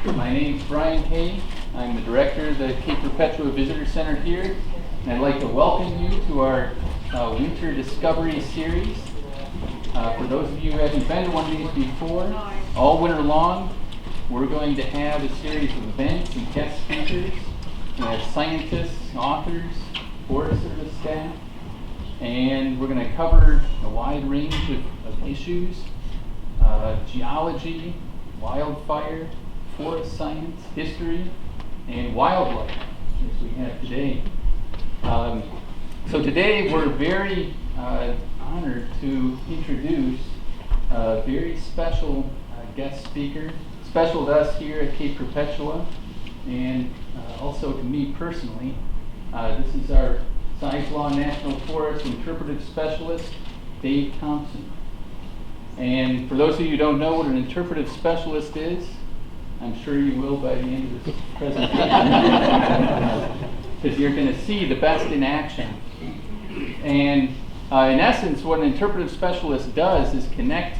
My name's Brian Hay. I'm the director of the Cape Perpetua Visitor Center here, and I'd like to welcome you to our Winter Discovery Series. For those of you who haven't been to one of these before, all winter long, we're going to have a series of events and guest speakers. We have scientists, authors, Forest Service staff, and we're going to cover a wide range of issues, geology, wildfire, forest science, history, and wildlife, as we have today. So today we're very honored to introduce a very special guest speaker, special to us here at Cape Perpetua, and also to me personally. This is our Science Law National Forest Interpretive Specialist, Dave Thompson. And for those of you who don't know what an interpretive specialist is, I'm sure you will by the end of this presentation, because you're going to see the best in action. And in essence, what an interpretive specialist does is connect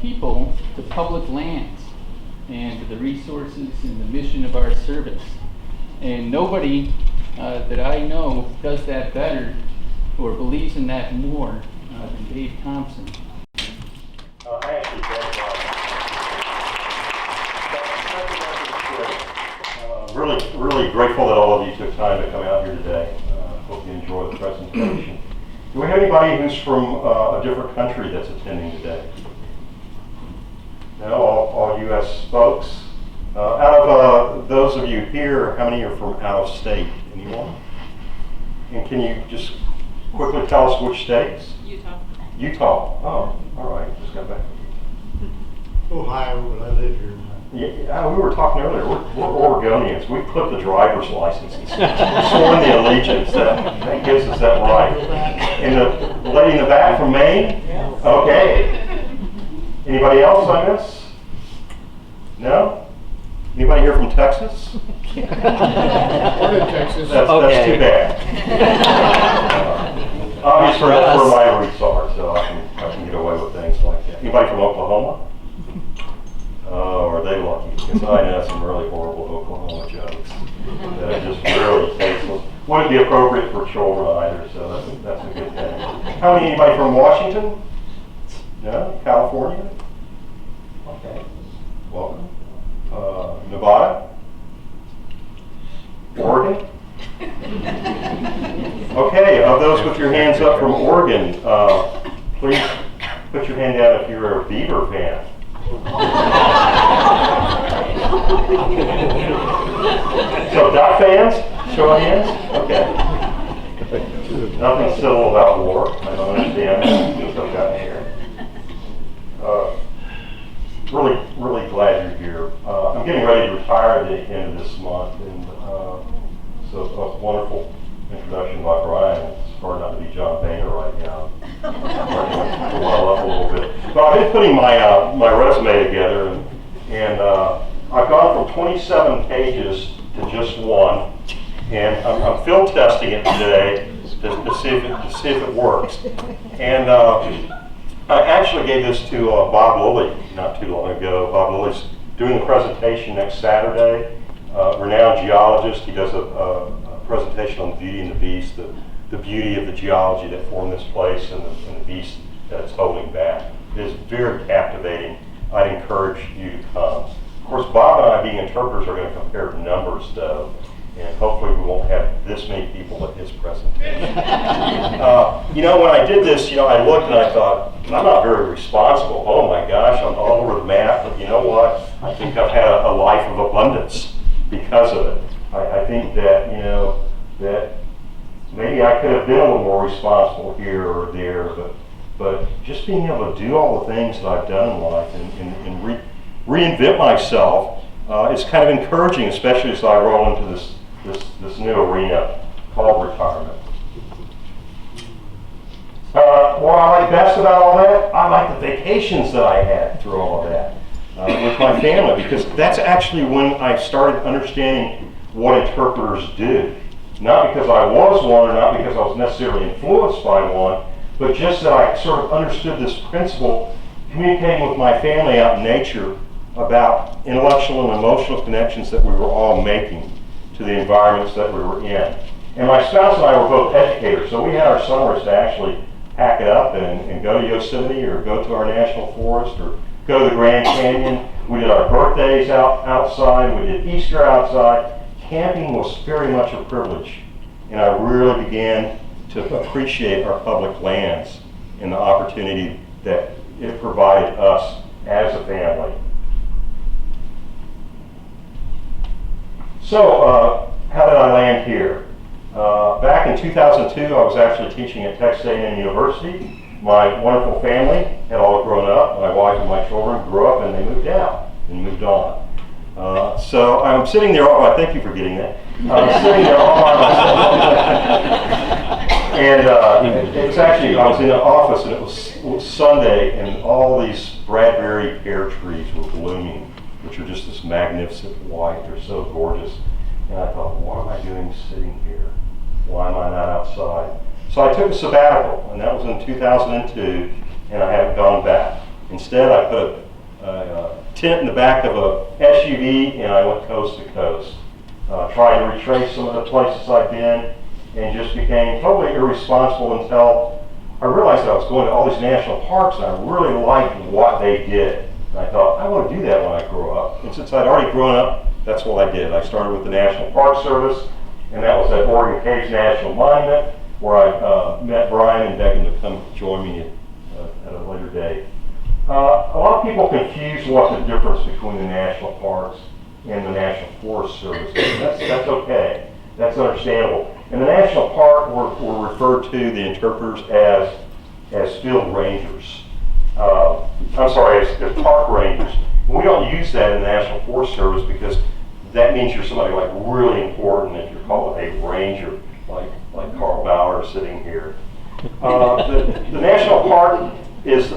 people to public lands and to the resources and the mission of our service. And nobody that I know does that better or believes in that more than Dave Thompson. I actually really grateful that all of you took time to come out here today. Hope you enjoyed the presentation. Do we have anybody who's from a different country that's attending today? No, all U.S. folks. Out of those of you here, how many are from out of state? Anyone? And can you just quickly tell us which states? Utah. Oh, all right. Just got back. Ohio, I live here. Yeah, we were talking earlier. We're Oregonians. We clip the driver's licenses. Sworn the allegiance. That gives us that right. And the lady in the back from Maine? Okay. Anybody else on this? No? Anybody here from Texas? We're in Texas. That's too bad. Obviously, that's where my roots are, so I can get away with things like that. Anybody from Oklahoma? Oh, are they lucky? Because I know some really horrible Oklahoma jokes that are just really tasteless. Wouldn't be appropriate for children either, so that's a good thing. Anybody from Washington? No? California? Okay. Welcome. Nevada? Oregon? Okay, of those with your hands up from Oregon, please put your hand down if you're a Beaver fan. So, Duck fans? Show of hands? Okay. Nothing civil about war. I don't understand since I've gotten here. Really glad you're here. I'm getting ready to retire at the end of this month, and so a wonderful introduction by Brian. It's hard not to be John Boehner right now. To well up a little bit. But I've been putting my resume together, and I've gone from 27 pages to just one, and I'm field testing it today to see if it works. And I actually gave this to Bob Lilly not too long ago. Bob Lilly's doing a presentation next Saturday. Renowned geologist. He does a presentation on the Beauty and the Beast, the beauty of the geology that formed this place and the beast that it's holding back. It is very captivating. I'd encourage you to come. Of course, Bob and I, being interpreters, are going to compare numbers, though, and hopefully we won't have this many people at his presentation. When I did this, I looked and I thought, I'm not very responsible. Oh my gosh, I'm all over the map, but you know what? I think I've had a life of abundance because of it. I think that, that maybe I could have been a little more responsible here or there, but just being able to do all the things that I've done in life and reinvent myself is kind of encouraging, especially as I roll into this new arena called retirement. What I like best about all that, I like the vacations that I had through all of that with my family, because that's actually when I started understanding what interpreters do. Not because I was one, or not because I was necessarily influenced by one, but just that I sort of understood this principle, communicating with my family out in nature, about intellectual and emotional connections that we were all making to the environments that we were in. And my spouse and I were both educators, so we had our summers to actually pack it up and go to Yosemite or go to our national forest or go to the Grand Canyon. We did our birthdays outside, we did Easter outside. Camping was very much a privilege, and I really began to appreciate our public lands and the opportunity that it provided us as a family. So, how did I land here? Back in 2002, I was actually teaching at Texas A&M University. My wonderful family had all grown up. My wife and my children grew up, and they moved out and moved on. So I'm sitting there, thank you for getting that. I'm sitting there all by myself. And it was actually, I was in the office, and it was Sunday, and all these Bradbury pear trees were blooming, which are just this magnificent white. They're so gorgeous. And I thought, what am I doing sitting here? Why am I not outside? So I took a sabbatical, and that was in 2002, and I haven't gone back. Instead, I put a tent in the back of a SUV, and I went coast to coast, trying to retrace some of the places I've been, and just became totally irresponsible until I realized that I was going to all these national parks, and I really liked what they did. And I thought, I want to do that when I grow up. And since I'd already grown up, that's what I did. I started with the National Park Service, and that was at Oregon Caves National Monument, where I met Brian and begged him to come join me at a later date. A lot of people confuse what the difference between the national parks and the National Forest Service is. That's okay. That's understandable. In the national park, we're referred to, the interpreters, as field rangers. I'm sorry, as park rangers. We don't use that in the National Forest Service because that means you're somebody like really important if you're called a ranger, like Carl Bauer sitting here. The national park is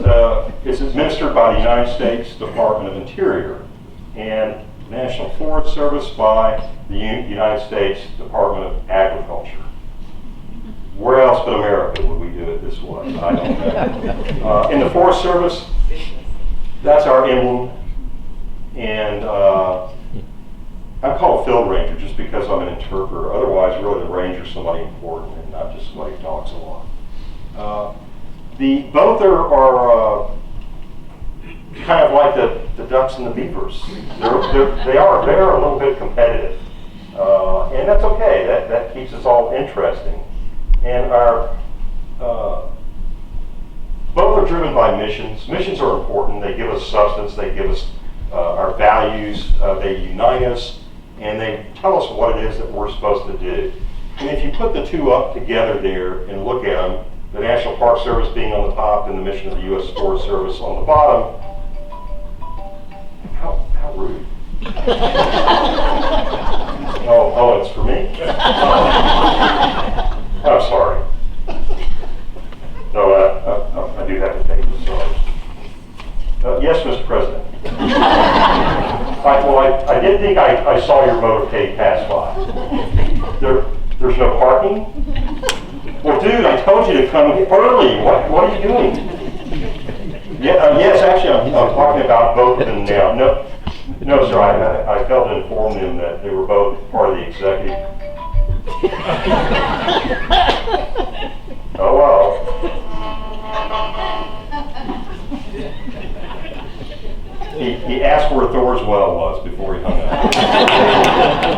administered by the United States Department of Interior, and the National Forest Service by the United States Department of Agriculture. Where else but America would we do it this way? I don't know. In the Forest Service, that's our emblem, and I'm called a field ranger just because I'm an interpreter. Otherwise, really, the ranger is somebody important and not just somebody who talks a lot. Both are kind of like the ducks and the beavers. They are a little bit competitive, and that's okay. That keeps us all interesting. And both are driven by missions. Missions are important. They give us substance. They give us our values. They unite us, and they tell us what it is that we're supposed to do. And if you put the two up together there and look at them, the National Park Service being on the top and the mission of the U.S. Forest Service on the bottom, how rude. Oh, it's for me? I'm sorry. No, I do have to take this off. Yes, Mr. President. I did think I saw your motorcade pass by. There's no parking? Well, dude, I told you to come early. What are you doing? Yes, actually, I'm talking about both of them now. No, sir, I failed to inform them that they were both part of the executive. Oh, well. He asked where Thor's well was before he hung up.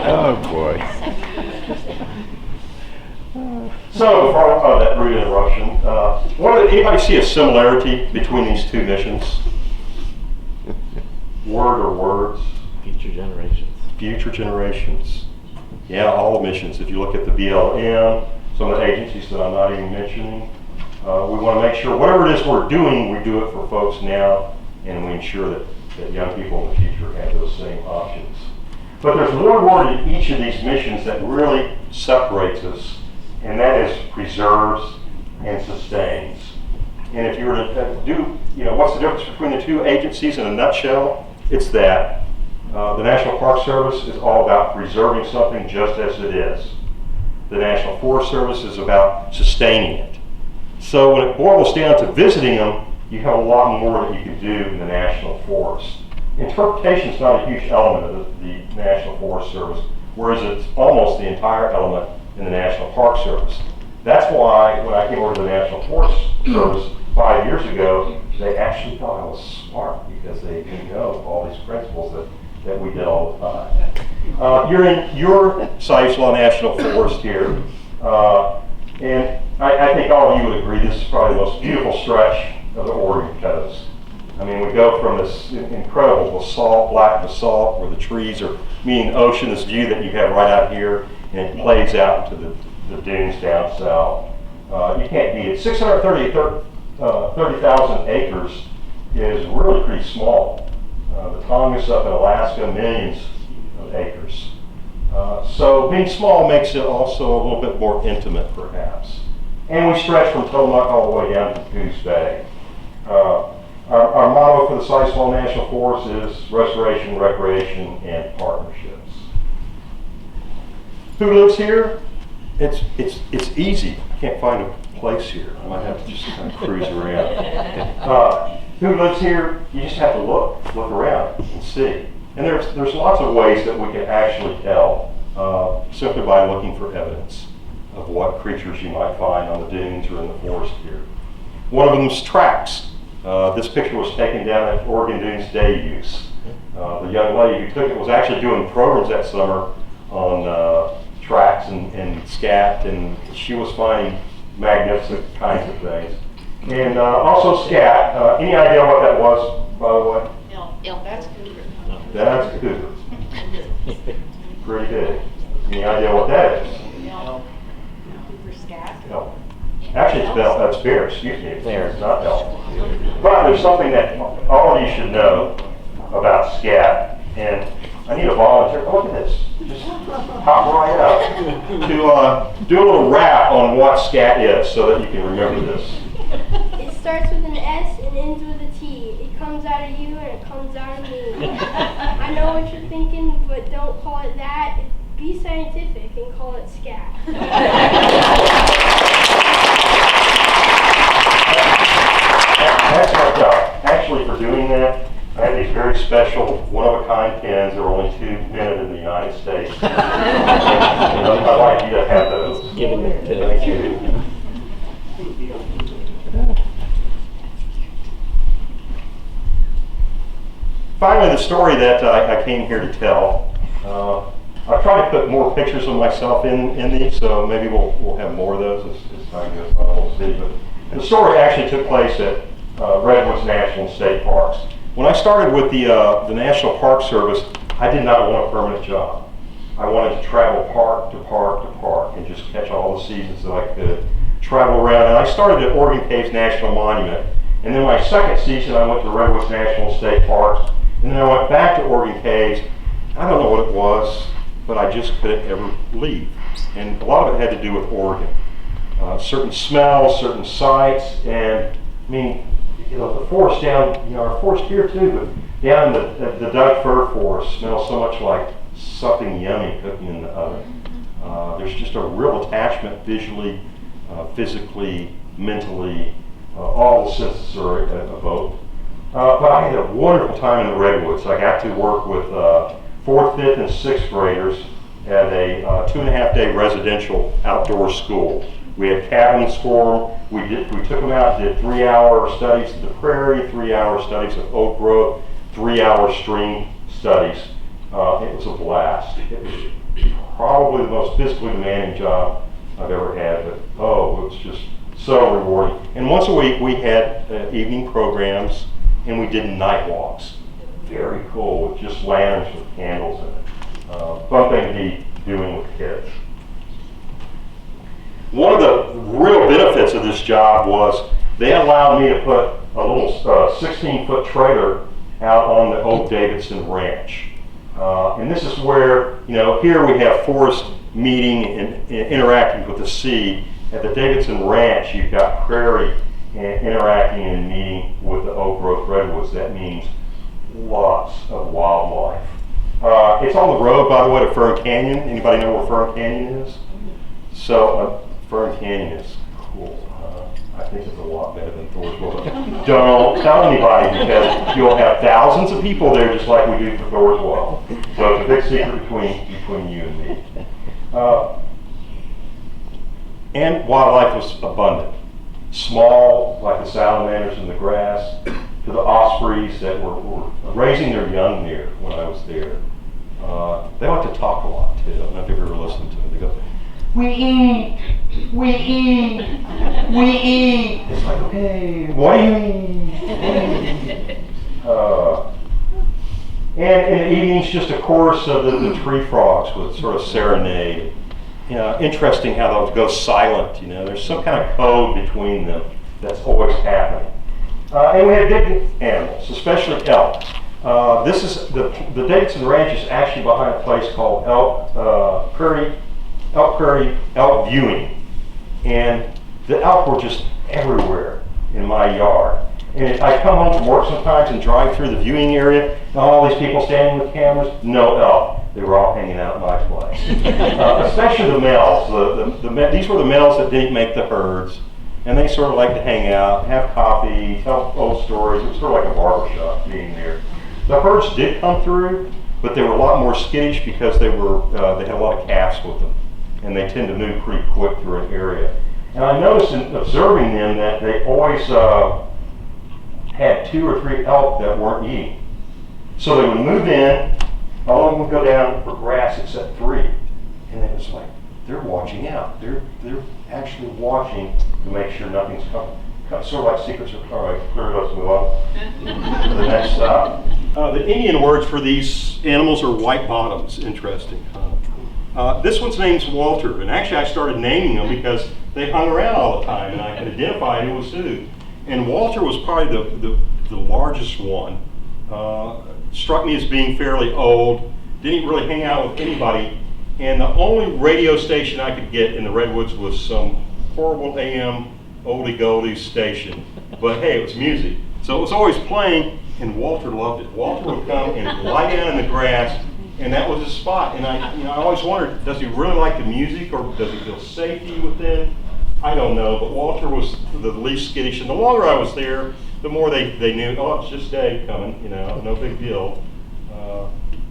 Oh, boy. So, before that rude interruption, anybody see a similarity between these two missions? Word or words? Future generations. Future generations. Yeah, all the missions. If you look at the BLM, some of the agencies that I'm not even mentioning, we want to make sure whatever it is we're doing, we do it for folks now, and we ensure that young people in the future have those same options. But there's one word in each of these missions that really separates us, and that is preserves and sustains. And if you were to do, what's the difference between the two agencies in a nutshell? It's that the National Park Service is all about preserving something just as it is. The National Forest Service is about sustaining it. So when it boils down to visiting them, you have a lot more that you can do in the National Forest. interpretation is not a huge element of the National Forest Service, whereas it's almost the entire element in the National Park Service. That's why when I came over to the National Forest Service 5 years ago, they actually thought I was smart because they didn't know all these principles that we did all the time. You're in your Siuslaw National Forest here, and I think all of you would agree this is probably the most beautiful stretch of the Oregon coast. I mean, we go from this incredible basalt, black basalt, where the trees are meeting ocean, this view that you have right out here, and it plays out into the dunes down south. You can't beat it. 630,000 acres is really pretty small. The Tongass up in Alaska, millions of acres. So being small makes it also a little bit more intimate, perhaps. And we stretch from Tillamook all the way down to Goose Bay. Our motto for the Siuslaw National Forest is restoration, recreation, and partnerships. Who lives here? It's easy. I can't find a place here. I might have to just kind of cruise around. Who lives here? You just have to look around and see. And there's lots of ways that we can actually tell simply by looking for evidence of what creatures you might find on the dunes or in the forest here. One of them is tracks. This picture was taken down at Oregon Dunes Day Use. The young lady who took it was actually doing programs that summer on tracks and scat, and she was finding magnificent kinds of things. And also scat. Any idea what that was, by the way? Elk. That's cougar. That's cougar. Pretty big. Any idea what that is? Elk. Cougar scat. Elk. Actually, it's bear. Excuse me. Bear. It's not elk. But there's something that all of you should know about scat, and I need a volunteer. Oh, look at this. Just pop right up to do a little rap on what scat is, so that you can remember this. It starts with an S and ends with a T. It comes out of you and it comes out of me. I know what you're thinking, but don't call it that. Be scientific and call it scat. That's like actually for doing that, I had these very special, one-of-a-kind pens. There were only 2 minted in the United States. And I'd like you to have those. Giving it to Thank you. Finally, the story that I came here to tell. I've tried to put more pictures of myself in these, so maybe we'll have more of those as time goes on. We'll see. But the story actually took place at Redwoods National State Parks. When I started with the National Park Service, I did not want a permanent job. I wanted to travel park to park to park and just catch all the seasons that I could, travel around. And I started at Oregon Caves National Monument. And then my second season, I went to Redwoods National State Parks. And then I went back to Oregon Caves. I don't know what it was, but I just couldn't ever leave. And a lot of it had to do with Oregon. Certain smells, certain sights, and I mean, the forest down, our forest here too, but down in the Doug fir forest smells so much like something yummy cooking in the oven. There's just a real attachment visually, physically, mentally, all the senses are evoked. But I had a wonderful time in the Redwoods. I got to work with 4th, 5th, and 6th graders at a 2.5-day residential outdoor school. We had cabins for them. We took them out, did 3-hour studies of the prairie, 3-hour studies of oak growth, 3-hour stream studies. It was a blast. It was probably the most physically demanding job I've ever had, but it was just so rewarding. And once a week we had evening programs, and we did night walks. Very cool, with just lanterns with candles in it. Fun thing to be doing with kids. One of the real benefits of this job was they allowed me to put a little 16-foot trailer out on the Oak Davidson Ranch. And this is where, here we have forest meeting and interacting with the sea. At the Davidson Ranch, you've got prairie and interacting and meeting with the oak growth redwoods. That means lots of wildlife. It's on the road, by the way, to Fern Canyon. Anybody know where Fern Canyon is? So Fern Canyon is cool. I think it's a lot better than Thorswell. Don't tell anybody because you'll have thousands of people there just like we do for Thorswell. So it's a big secret between you and me. And wildlife was abundant. Small, like the salamanders in the grass, to the ospreys that were raising their young there when I was there. They like to talk a lot too. I don't know if you've ever listened to them. They go, we eat, we eat, we eat. It's like, okay, what do you eat? And in the evenings, just a chorus of the tree frogs with sort of serenade. You know, interesting how those go silent. You know, there's some kind of code between them that's always happening. And we had big animals, especially elk. This is the Davidson Ranch is actually behind a place called Elk Prairie Elk Viewing, and the elk were just everywhere in my yard. And I come home from work sometimes and drive through the viewing area, and all these people standing with cameras, no elk. They were all hanging out at my place. Especially the males. These were the males that didn't make the herds, and they sort of like to hang out, have coffee, tell old stories. It was sort of like a barbershop being there. The herds did come through, but they were a lot more skittish because they had a lot of calves with them, and they tend to move pretty quick through an area. And I noticed in observing them that they always had 2 or 3 elk that weren't eating. So they would move in, all of them would go down for grass except 3. And it was like, they're watching out. They're actually watching to make sure nothing's coming. Sort of like secrets of, all right, clear, let's move on to the next stop. The Indian words for these animals are white bottoms. Interesting. This one's name's Walter, and actually I started naming them because they hung around all the time and I could identify who was who. And Walter was probably the largest one. Struck me as being fairly old, didn't really hang out with anybody, and the only radio station I could get in the Redwoods was some horrible AM oldie goldie station, but hey, it was music. So it was always playing, and Walter loved it. Walter would come and lie down in the grass, and that was his spot. And I always wondered, does he really like the music, or does he feel safety within? I don't know, but Walter was the least skittish, and the longer I was there, the more they knew, oh, it's just Dave coming, no big deal.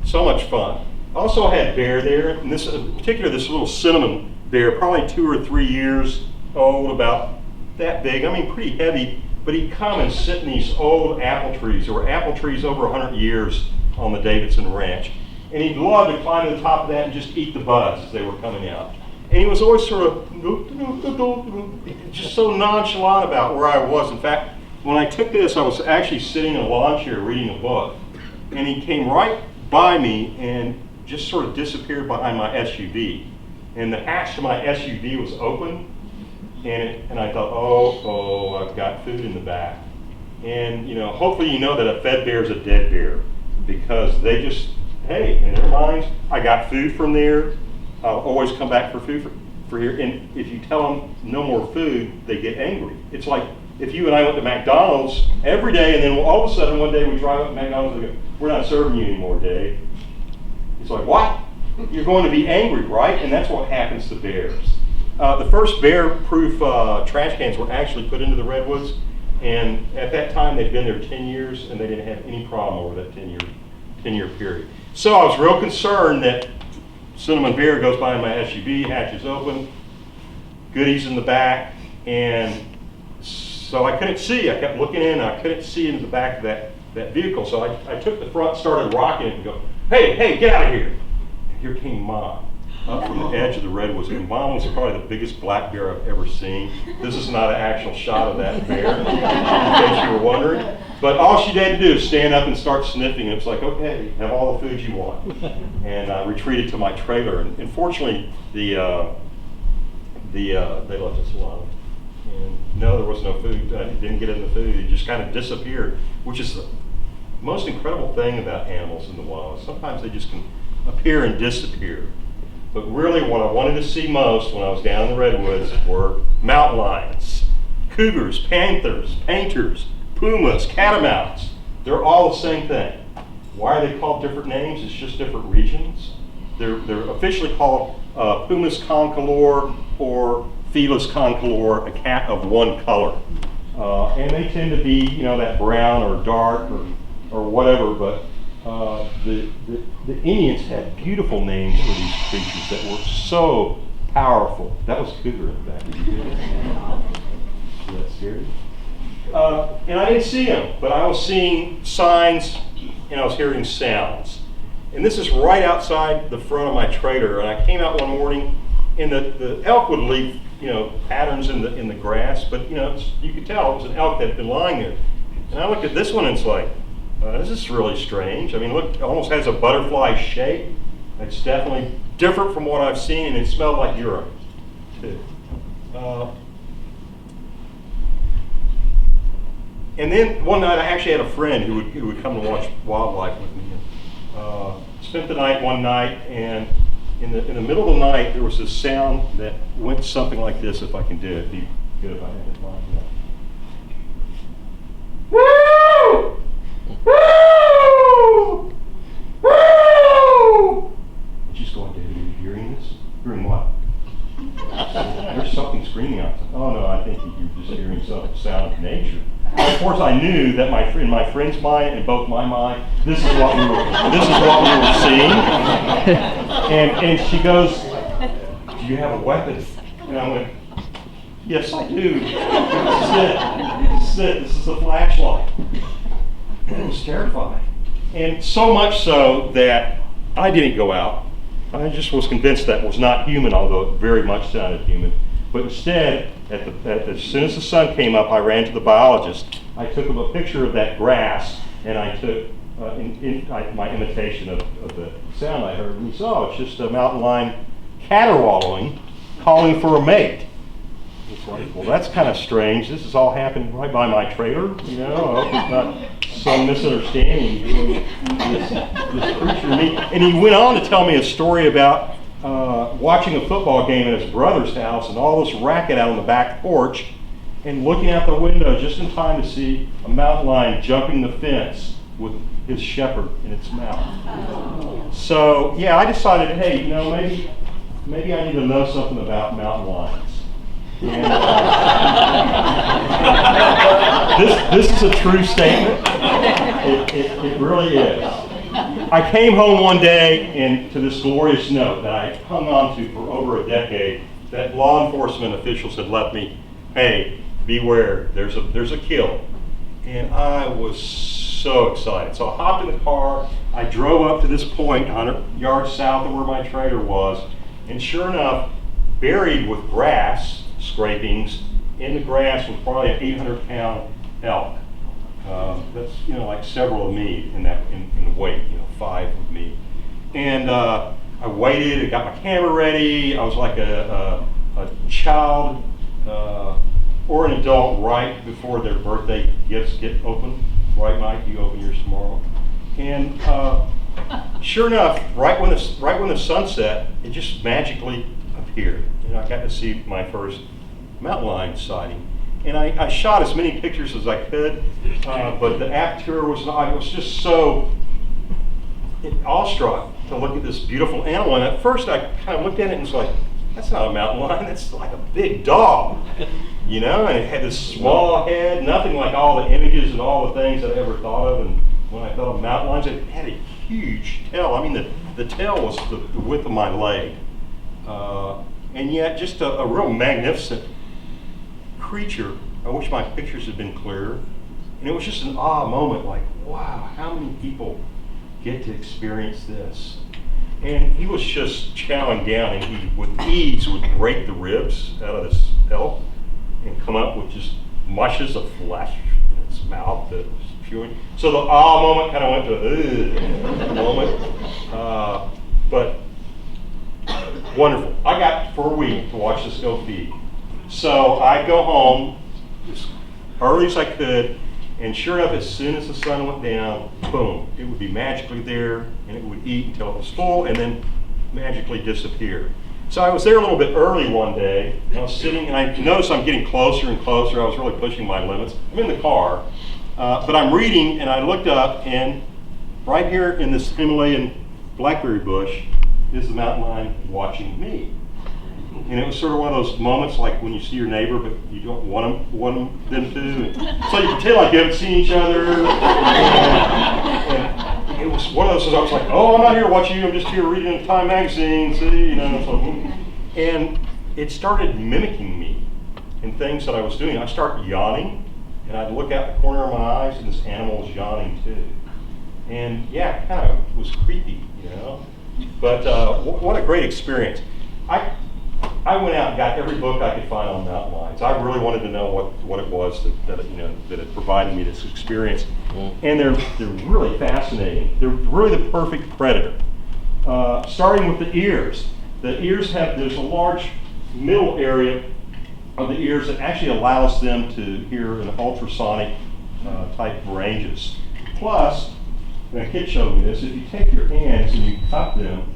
So much fun. Also had bear there, and this, in particular, this little cinnamon bear, probably 2 or 3 years old, about that big, I mean pretty heavy, but he'd come and sit in these old apple trees. There were apple trees over 100 years on the Davidson Ranch, and he'd love to climb to the top of that and just eat the buds as they were coming out. And he was always sort of just so nonchalant about where I was. In fact, when I took this, I was actually sitting in a lawn chair reading a book, and he came right by me and just sort of disappeared behind my SUV. And the hatch to my SUV was open, and I thought, oh, I've got food in the back. And hopefully you know that a fed bear is a dead bear, because they just, hey, in their minds, I got food from there. I'll always come back for food for here. And if you tell them no more food, they get angry. It's like if you and I went to McDonald's every day, and then all of a sudden one day we drive up to McDonald's and go, we're not serving you anymore, Dave. It's like, what? You're going to be angry, right? And that's what happens to bears. The first bear-proof trash cans were actually put into the Redwoods, and at that time they'd been there 10 years, and they didn't have any problem over that 10-year period. So I was real concerned that cinnamon bear goes by in my SUV, hatch is open, goodies in the back, and so I couldn't see. I kept looking in, and I couldn't see into the back of that vehicle. So I took the front, started rocking it, and go, hey, get out of here. And here came Mom up from the edge of the Redwoods. And Mom was probably the biggest black bear I've ever seen. This is not an actual shot of that bear, in case you were wondering. But all she had to do is stand up and start sniffing. It was like, okay, have all the food you want. And I retreated to my trailer. And fortunately, they left us alone. And no, there was no food. I didn't get in the food. It just kind of disappeared, which is the most incredible thing about animals in the wild. Sometimes they just can appear and disappear. But really what I wanted to see most when I was down in the Redwoods were mountain lions, cougars, panthers, painters, pumas, catamounts. They're all the same thing. Why are they called different names? It's just different regions. They're officially called Pumas concolor or Felis concolor, a cat of one color. And they tend to be, that brown or dark or whatever, but the Indians had beautiful names for these creatures that were so powerful. That was Cougar in the back. Is that scary? And I didn't see them, but I was seeing signs and I was hearing sounds. And this is right outside the front of my trailer. And I came out one morning, and the elk would leave, patterns in the grass, but you could tell it was an elk that had been lying there. And I looked at this one and it's like, this is really strange. I mean, look, it almost has a butterfly shape. It's definitely different from what I've seen, and it smelled like urine, too. And then one night I actually had a friend who would come to watch wildlife with me. Spent the night one night, and in the middle of the night there was this sound that went something like this. If I can do it, it'd be good if I had it lined up. Woo! Woo! Woo! And she's going, David, are you hearing this? Hearing what? There's something screaming out. Oh no, I think you're just hearing some sound of nature. Of course, I knew that in my friend's mind and both my mind, this is what we were seeing. And she goes, "Do you have a weapon?" And I went, "Yes, I do. This is it. This is a flashlight." And I was terrified, and so much so that I didn't go out. I just was convinced that was not human, although it very much sounded human. But instead, as soon as the sun came up, I ran to the biologist. I took him a picture of that grass, and I took my imitation of the sound I heard. And he saw it's just a mountain lion caterwauling, calling for a mate. It's like, well, that's kind of strange. This is all happening right by my trailer. I hope it's not some misunderstanding between this creature and me. And he went on to tell me a story about watching a football game at his brother's house and all this racket out on the back porch, and looking out the window just in time to see a mountain lion jumping the fence with his shepherd in its mouth. So yeah, I decided, hey, maybe I need to know something about mountain lions. And, this is a true statement. It really is. I came home one day and to this glorious note that I hung on to for over a decade that law enforcement officials had left me. Hey, beware, there's a kill. And I was so excited. So I hopped in the car, I drove up to this point 100 yards south of where my trailer was, and sure enough, buried with grass scrapings in the grass was probably an 800-pound elk. That's like several of me in the weight, 5 of me. And I waited, I got my camera ready. I was like a child or an adult right before their birthday gifts get opened. Right, Mike? You open yours tomorrow. And sure enough, right when the sun set, it just magically appeared. I got to see my first mountain lion sighting. And I shot as many pictures as I could, but the aperture I was just so awestruck to look at this beautiful animal. And at first I kind of looked at it and was like, that's not a mountain lion, that's like a big dog. And it had this small head, nothing like all the images and all the things that I ever thought of. And when I thought of mountain lions, it had a huge tail. I mean, the tail was the width of my leg. And yet just a real magnificent creature. I wish my pictures had been clearer. And it was just an awe moment, like, wow, how many people get to experience this? And he was just chowing down, and he with ease would break the ribs out of this elk and come up with just mushes of flesh in its mouth that was chewing. So the awe moment kind of went to a moment. But wonderful. I got for a week to watch this go feed. So I'd go home as early as I could, and sure enough, as soon as the sun went down, boom, it would be magically there, and it would eat until it was full, and then magically disappear. So I was there a little bit early one day, and I was sitting, and I noticed I'm getting closer and closer. I was really pushing my limits. I'm in the car, but I'm reading, and I looked up, and right here in this Himalayan blackberry bush is the mountain lion watching me. And it was sort of one of those moments like when you see your neighbor, but you don't want them to. And so you pretend like you haven't seen each other. And it was one of those, I was like, oh, I'm not here watching you, I'm just here reading Time magazine, see, and it started mimicking me in things that I was doing. I started yawning, and I'd look out the corner of my eyes, and this animal was yawning too. And yeah, it kind of was creepy, But what a great experience. I went out and got every book I could find on mountain lions. I really wanted to know what it was that had provided me this experience. And they're really fascinating. They're really the perfect predator. Starting with the ears. The ears there's a large middle area of the ears that actually allows them to hear in ultrasonic type ranges. Plus, and a kid showed me this, if you take your hands and you cup them,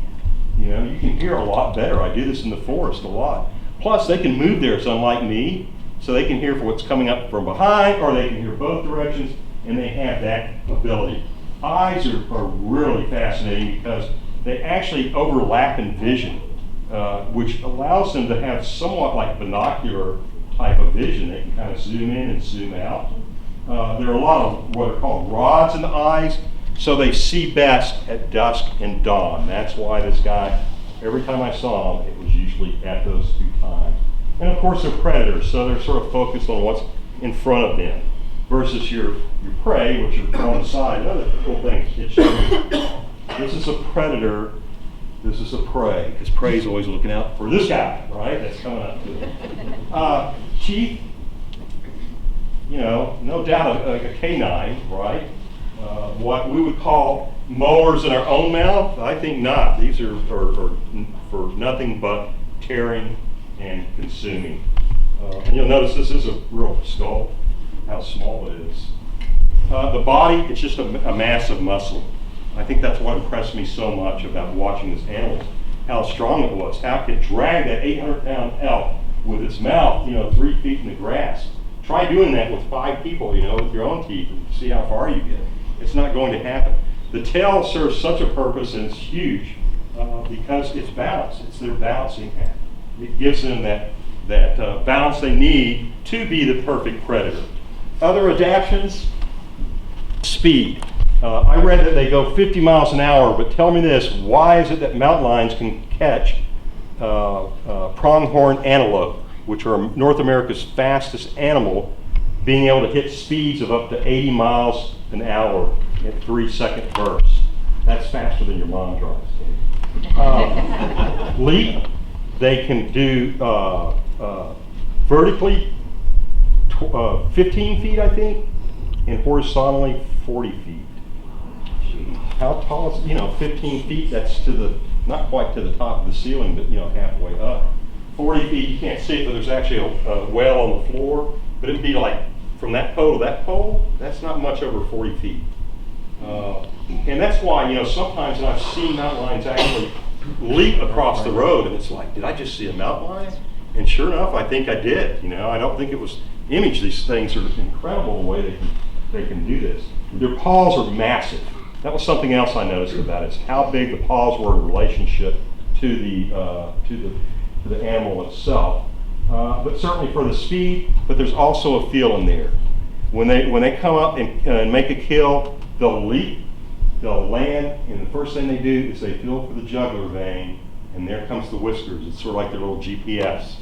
you can hear a lot better. I do this in the forest a lot. Plus, they can move theirs, unlike me, so they can hear what's coming up from behind, or they can hear both directions, and they have that ability. Eyes are really fascinating because they actually overlap in vision, which allows them to have somewhat like binocular type of vision. They can kind of zoom in and zoom out. There are a lot of what are called rods in the eyes, so they see best at dusk and dawn. That's why this guy, every time I saw him, it was usually at those two times. And of course they're predators, so they're sort of focused on what's in front of them versus your prey, which are on the side. Another cool thing it shows you. This is a predator, this is a prey, because prey is always looking out for this guy, right? That's coming up to them. Teeth, no doubt a canine, right? What we would call molars in our own mouth, I think not. These are for nothing but tearing and consuming. And you'll notice this is a real skull, how small it is. The body, it's just a mass of muscle. I think that's what impressed me so much about watching this animal, how strong it was, how it could drag that 800-pound elk with its mouth, 3 feet in the grass. Try doing that with 5 people, with your own teeth, and see how far you get. It's not going to happen. The tail serves such a purpose, and it's huge because it's balance. It's their balancing act. It gives them that balance they need to be the perfect predator. Other adaptations, speed. I read that they go 50 miles an hour, but tell me this, why is it that mountain lions can catch pronghorn antelope, which are North America's fastest animal, being able to hit speeds of up to 80 miles an hour at 3-second bursts? That's faster than your mom drives. Leap, they can do vertically 15 feet, I think, and horizontally 40 feet. How tall is 15 feet? That's not quite to the top of the ceiling, but halfway up. 40 feet, you can't see it, but there's actually a well on the floor. But it'd be like from that pole to that pole. That's not much over 40 feet. And that's why sometimes I've seen mountain lions actually leap across the road, and it's like, did I just see a mountain lion? And sure enough, I think I did. I don't think it was image. These things are incredible the way they can do this. Their paws are massive. That was something else I noticed about it, is how big the paws were in relationship to the animal itself. But certainly for the speed, but there's also a feel in there. When they come up and make a kill, they'll leap, they'll land, and the first thing they do is they feel for the jugular vein, and there comes the whiskers. It's sort of like their little GPS.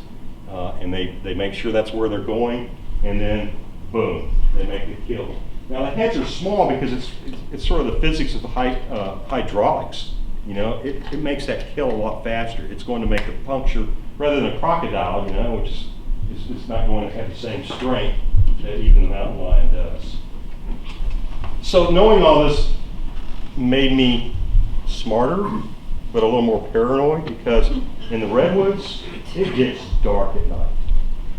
And they make sure that's where they're going, and then boom, they make the kill. Now the heads are small because it's sort of the physics of the hydraulics. It makes that kill a lot faster. It's going to make a puncture rather than a crocodile, which is not going to have the same strength that even the mountain lion does. So knowing all this made me smarter, but a little more paranoid, because in the redwoods, it gets dark at night,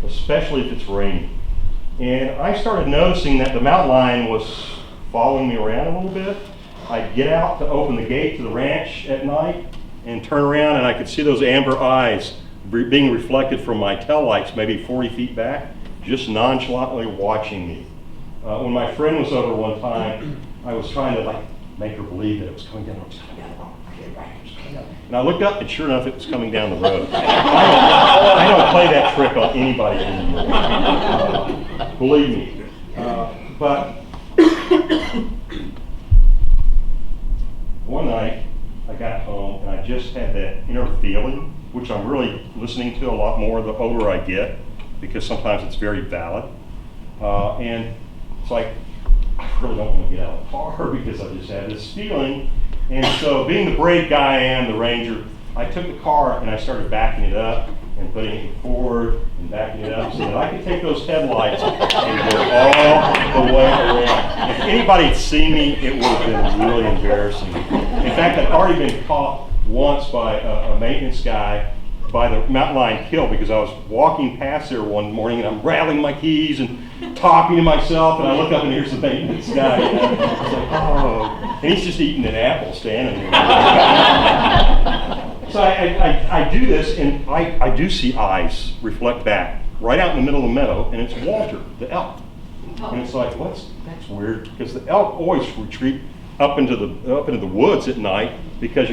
especially if it's raining. And I started noticing that the mountain lion was following me around a little bit. I'd get out to open the gate to the ranch at night and turn around, and I could see those amber eyes being reflected from my taillights maybe 40 feet back, just nonchalantly watching me. When my friend was over one time, I was trying to make her believe that it was coming down. It was coming down. And I looked up, and sure enough, it was coming down the road. I don't play that trick on anybody anymore. Believe me. But one night, I got home, and I just had that inner feeling, which I'm really listening to a lot more the older I get, because sometimes it's very valid. And it's like, I really don't want to get out of the car because I just had this feeling. And so, being the brave guy I am, the Ranger, I took the car and I started backing it up and putting it forward and backing it up so that I could take those headlights and go all the way around. If anybody had seen me, it would have been really embarrassing. In fact, I'd already been caught once by a maintenance guy by the Mountain Lion Kill because I was walking past there one morning and I'm rattling my keys and talking to myself, and I look up and here's the maintenance guy. You know? It's like, oh, and he's just eating an apple standing there. So I do this, and I do see eyes reflect back right out in the middle of the meadow, and it's Walter, the elk. And it's like, that's weird, because the elk always retreat up into the woods at night because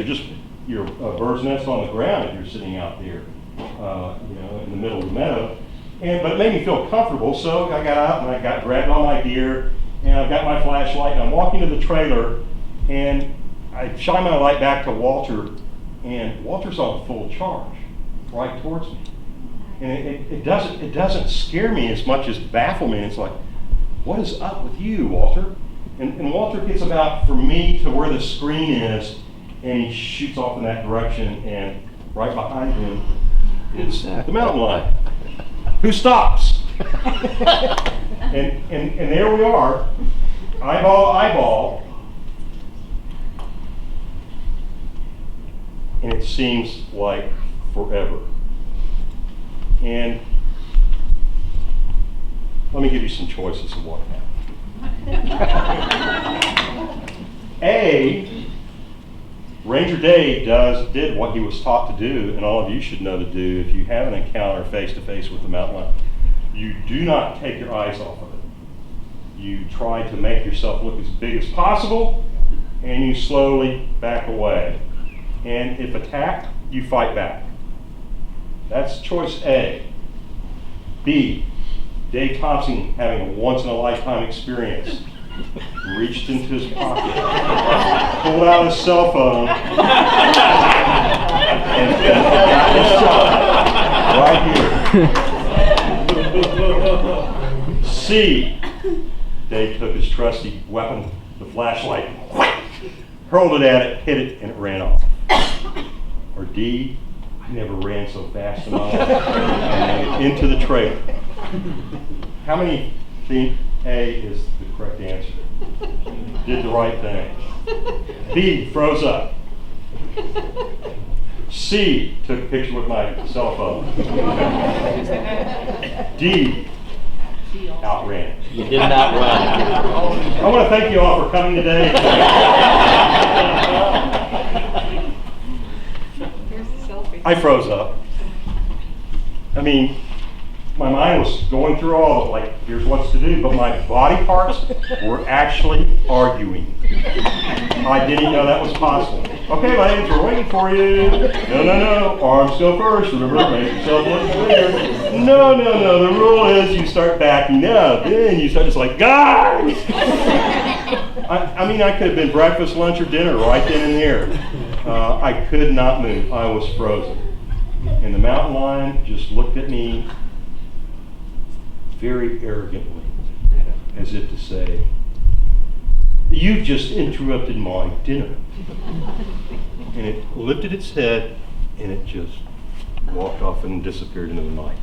you're a bird's nest on the ground if you're sitting out there, in the middle of the meadow. But it made me feel comfortable, so I got out and I grabbed all my gear, and I've got my flashlight, and I'm walking to the trailer, and I shine my light back to Walter, and Walter's on full charge, right towards me. And it doesn't scare me as much as baffle me. And it's like, what is up with you, Walter? And Walter gets about from me to where the screen is, and he shoots off in that direction, and right behind him is the mountain lion, who stops. and there we are, eyeball to eyeball, and it seems like forever. And let me give you some choices of what happened. A, Ranger Dave did what he was taught to do, and all of you should know to do if you have an encounter face-to-face with the mountain lion. You do not take your eyes off of it. You try to make yourself look as big as possible, and you slowly back away. And if attacked, you fight back. That's choice A. B, Dave Thompson, having a once-in-a-lifetime experience, reached into his pocket, pulled out his cell phone, and got this shot right here. C, Dave took his trusty weapon, the flashlight, hurled it at it, hit it, and it ran off. Or D, I never ran so fast in my life, and into the trailer. How many think A is the correct answer? Did the right thing. B, froze up. C, took a picture with my cell phone. D, outran. You did not run. I want to thank you all for coming today. Here's the selfie. I froze up. I mean, my mind was going through all of it, like, here's what's to do, but my body parts were actually arguing. I didn't know that was possible. Okay, ladies, we're waiting for you. No, arms go first. Remember, make yourself look clear. No, the rule is you start backing up, then you start just like, guys! I mean, I could have been breakfast, lunch, or dinner right then and there. I could not move. I was frozen. And the mountain lion just looked at me very arrogantly, as if to say, you've just interrupted my dinner. And it lifted its head, and it just walked off and disappeared into the night.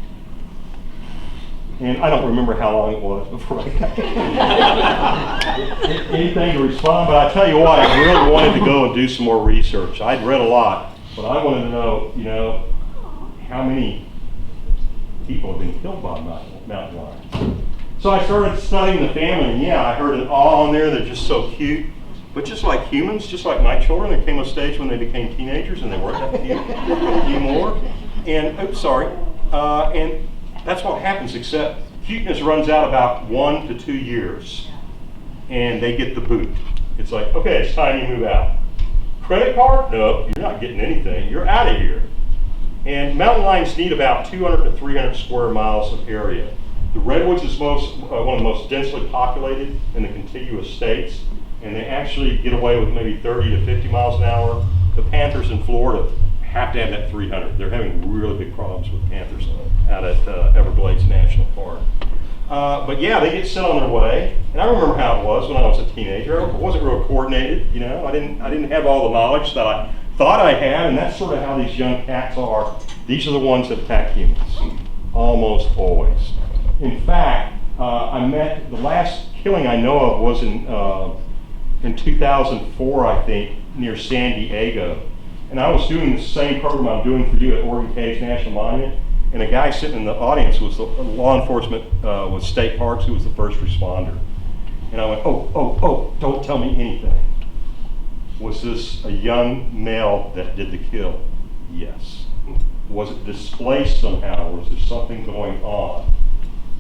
And I don't remember how long it was before I got anything to respond, but I tell you what, I really wanted to go and do some more research. I'd read a lot, but I wanted to know, how many people have been killed by mountain lions. So I started studying the family, and yeah, I heard it all in there. They're just so cute. But just like humans, just like my children, there came a stage when they became teenagers and they weren't that cute anymore. And, and that's what happens, except cuteness runs out about 1 to 2 years. And they get the boot. It's like, okay, it's time you move out. Credit card? No, you're not getting anything. You're out of here. And mountain lions need about 200 to 300 square miles of area. The redwoods is one of the most densely populated in the contiguous states, and they actually get away with maybe 30 to 50 miles an hour. The panthers in Florida have to have that 300. They're having really big problems with panthers out at Everglades National Park. But yeah, they get set on their way. And I remember how it was when I was a teenager. I wasn't real coordinated, you know. I didn't have all the knowledge that I thought I had, and that's sort of how these young cats are. These are the ones that attack humans, almost always. In fact, the last killing I know of was in 2004, I think, near San Diego. And I was doing the same program I'm doing for you at Oregon Caves National Monument, and a guy sitting in the audience was the law enforcement with state parks who was the first responder. And I went, oh, don't tell me anything. Was this a young male that did the kill? Yes. Was it displaced somehow? Was there something going on?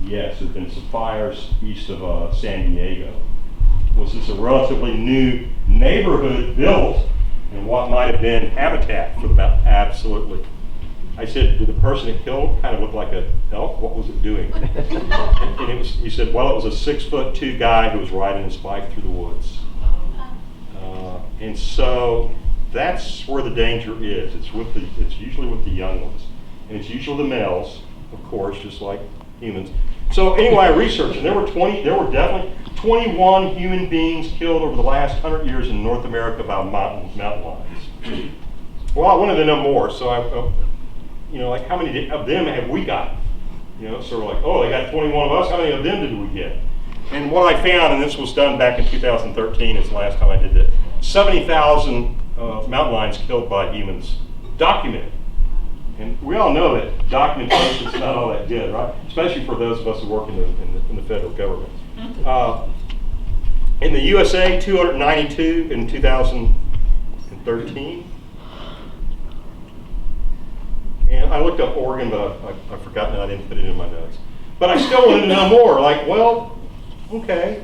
Yes, there have been some fires east of San Diego. Was this a relatively new neighborhood built in what might have been habitat for the mountain? Absolutely. I said, did the person it killed kind of look like an elk? What was it doing? and he said, well, it was a 6'2" guy who was riding his bike through the woods. And so that's where the danger is. It's usually with the young ones. And it's usually the males, of course, just like humans. So anyway, I researched, and there were definitely 21 human beings killed over the last 100 years in North America by mountain lions. Well, I wanted to know more, so like how many of them have we got? So we're like, oh, they got 21 of us, how many of them did we get? And what I found, and this was done back in 2013, is the last time I did it, 70,000 mountain lions killed by humans, documented. And we all know that documentation is not all that good, right? Especially for those of us who work in the federal government. In the USA, 292 in 2013. And I looked up Oregon, but I've forgotten that I didn't put it in my notes. But I still wanted to know more. Like, well, okay.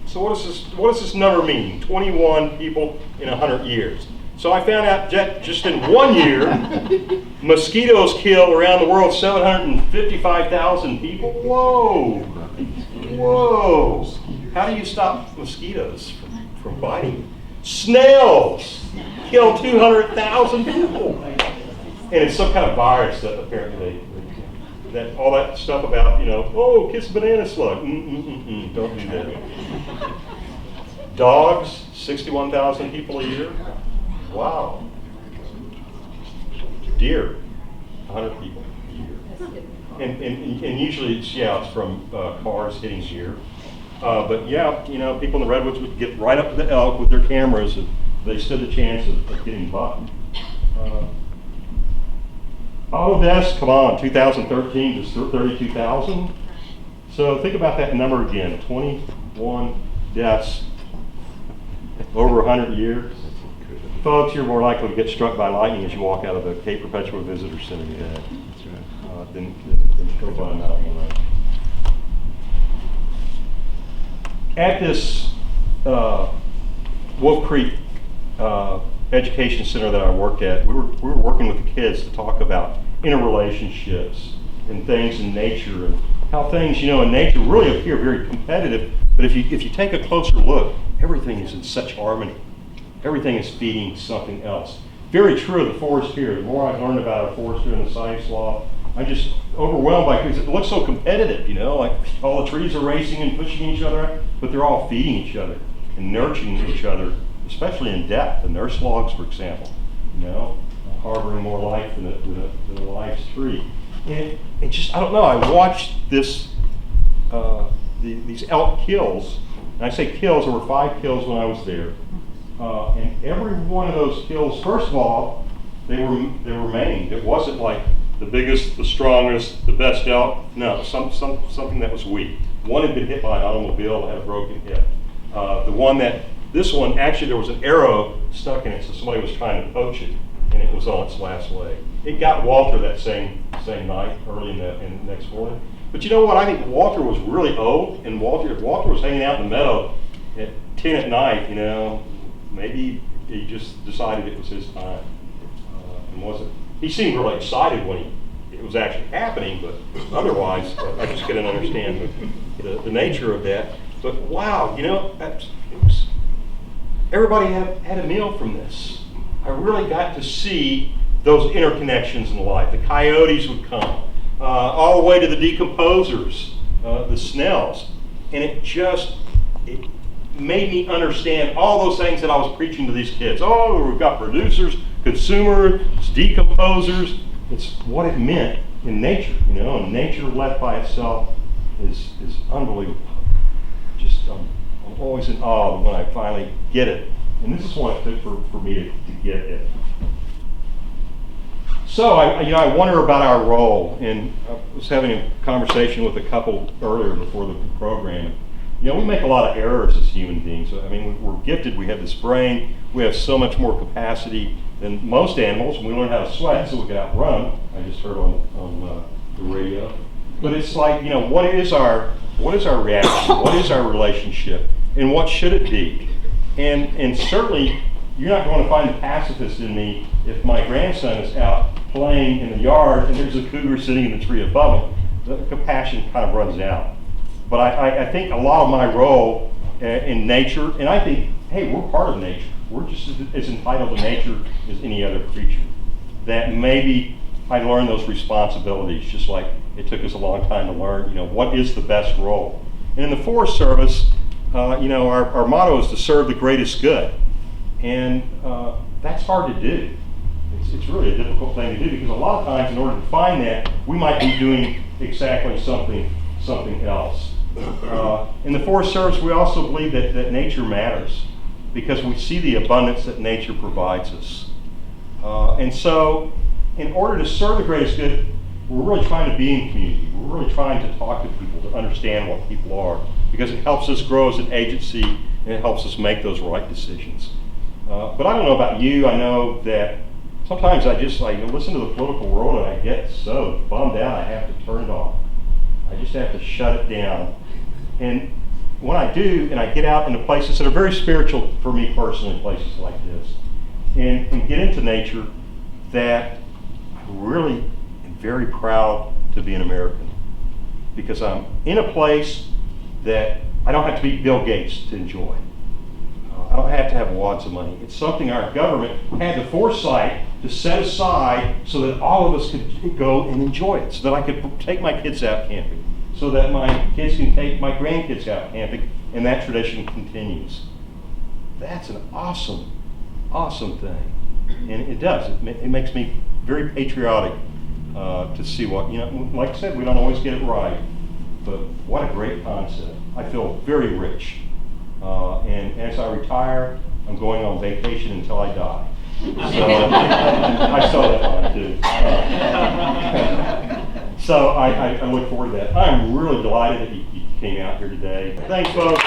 So what does this number mean? 21 people in 100 years. So I found out that just in 1 year, mosquitoes kill around the world 755,000 people. Whoa. How do you stop mosquitoes from biting? Snails kill 200,000 people. And it's some kind of virus that apparently that all that stuff about, kiss a banana slug. Don't do that. Dogs, 61,000 people a year. Wow. Deer, 100 people a year. And usually it's from cars hitting deer. But people in the redwoods would get right up to the elk with their cameras, and they stood a chance of getting bucked. Auto deaths, come on, 2013 just 32,000. So think about that number again, 21 deaths over 100 years. Folks, you're more likely to get struck by lightning as you walk out of the Cape Perpetua Visitor Center today than killed by a mountain lion. At this Wolf Creek education center that I worked at, we were working with the kids to talk about interrelationships and things in nature and how things, in nature really appear very competitive. But if you take a closer look, everything is in such harmony. Everything is feeding something else. Very true of the forest here. The more I've learned about our forest here in the science law, I'm just overwhelmed by it because it looks so competitive, like all the trees are racing and pushing each other, but they're all feeding each other and nurturing each other, especially in depth. The nurse logs, for example, harboring more life than a life's tree. And it just, I don't know, I watched these elk kills, and I say kills, there were 5 kills when I was there. And every one of those kills, first of all, they were maimed. It wasn't like the biggest, the strongest, the best elk. No, something that was weak. One had been hit by an automobile and had a broken hip. This one, actually there was an arrow stuck in it, so somebody was trying to poach it, and it was on its last leg. It got Walter that same night, early in the next morning. But you know what? I think Walter was really old, and Walter was hanging out in the meadow at 10 at night, maybe he just decided it was his time. And wasn't, he seemed really excited when it was actually happening, but otherwise, I just couldn't understand the nature of that. But wow, you know, everybody had a meal from this. I really got to see those interconnections in life. The coyotes would come, all the way to the decomposers, the Snells. And it made me understand all those things that I was preaching to these kids. Oh, we've got producers, consumers, decomposers. It's what it meant in nature, you know, and nature left by itself is unbelievable. Just, I'm always in awe when I finally get it. And this is what it took for me to get it. So, I wonder about our role, and I was having a conversation with a couple earlier before the program. You know, we make a lot of errors as human beings. I mean, we're gifted, we have this brain, we have so much more capacity than most animals, and we learn how to sweat so we can outrun. I just heard on the radio. But it's like, you know, what is our reaction? What is our relationship? And what should it be? And certainly, you're not going to find the pacifist in me if my grandson is out playing in the yard and there's a cougar sitting in the tree above him. The compassion kind of runs out. But I think a lot of my role in nature, and I think, hey, we're part of nature. We're just as entitled to nature as any other creature. That maybe I learned those responsibilities, just like it took us a long time to learn, you know, what is the best role. And in the Forest Service, you know, our motto is to serve the greatest good. And that's hard to do. It's really a difficult thing to do because a lot of times in order to find that, we might be doing exactly something else. In the Forest Service, we also believe that nature matters because we see the abundance that nature provides us. And so, in order to serve the greatest good, we're really trying to be in community. We're really trying to talk to people, to understand what people are, because it helps us grow as an agency and it helps us make those right decisions. But I don't know about you. I know that sometimes I listen to the political world and I get so bummed out I have to turn it off. I just have to shut it down. And when I do, and I get out into places that are very spiritual for me personally, places like this, and get into nature, that I really am very proud to be an American. Because I'm in a place that I don't have to be Bill Gates to enjoy. I don't have to have wads of money. It's something our government had the foresight to set aside so that all of us could go and enjoy it, so that I could take my kids out camping, so that my kids can take my grandkids out camping, and that tradition continues. That's an awesome, awesome thing. And it does. It makes me very patriotic to see what, you know, like I said, we don't always get it right, but what a great concept. I feel very rich. And as I retire, I'm going on vacation until I die. So I saw that line too. So I look forward to that. I'm really delighted that you came out here today. Thanks, folks.